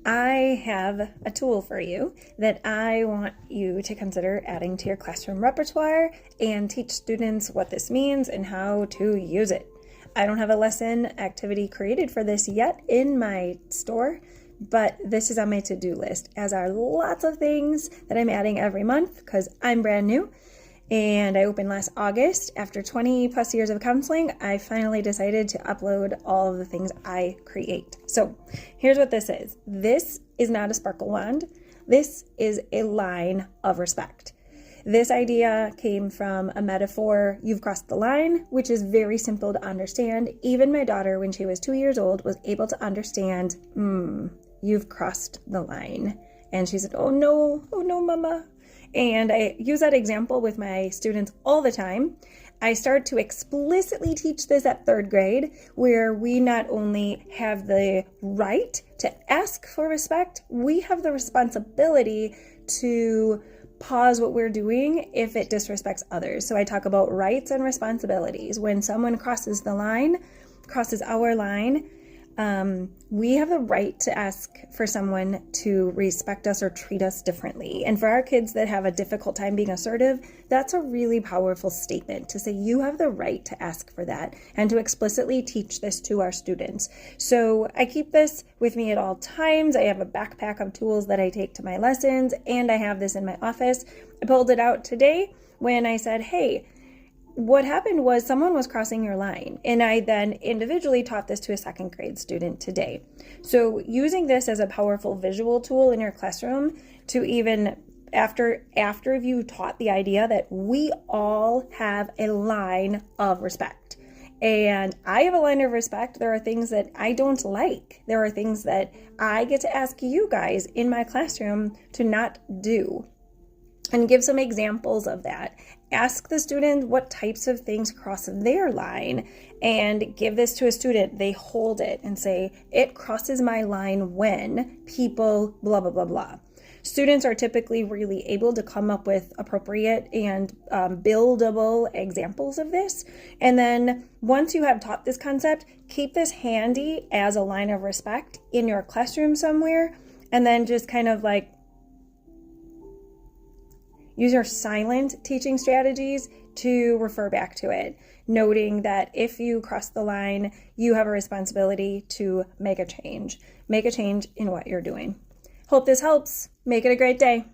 I have a tool for you that I want you to consider adding to your classroom repertoire and teach students what this means and how to use it. I don't have a lesson activity created for this yet in my store, but this is on my to-do list, as are lots of things that I'm adding every month because I'm brand new. And I opened last August. After 20 plus years of counseling, I finally decided to upload all of the things I create. So here's what this is. This is not a sparkle wand. This is a line of respect. This idea came from a metaphor, you've crossed the line, which is very simple to understand. Even my daughter, when she was 2 years old, was able to understand, you've crossed the line. And she said, oh no, mama. And I use that example with my students all the time. I start to explicitly teach this at 3rd grade, where we not only have the right to ask for respect, we have the responsibility to pause what we're doing if it disrespects others. So I talk about rights and responsibilities. When someone crosses the line, crosses our line, we have the right to ask for someone to respect us or treat us differently. And for our kids that have a difficult time being assertive, that's a really powerful statement to say you have the right to ask for that and to explicitly teach this to our students. So I keep this with me at all times. I have a backpack of tools that I take to my lessons, and I have this in my office. I pulled it out today when I said, hey, what happened was someone was crossing your line, and I then individually taught this to a 2nd grade student today. So using this as a powerful visual tool in your classroom to even after you taught the idea that we all have a line of respect. And I have a line of respect. There are things that I don't like. There are things that I get to ask you guys in my classroom to not do. And give some examples of that. Ask the student what types of things cross their line and give this to a student. They hold it and say, it crosses my line when people blah, blah, blah, blah. Students are typically really able to come up with appropriate and buildable examples of this. And then once you have taught this concept, keep this handy as a line of respect in your classroom somewhere. And then just kind of like, use your silent teaching strategies to refer back to it, noting that if you cross the line, you have a responsibility to make a change. Make a change in what you're doing. Hope this helps. Make it a great day.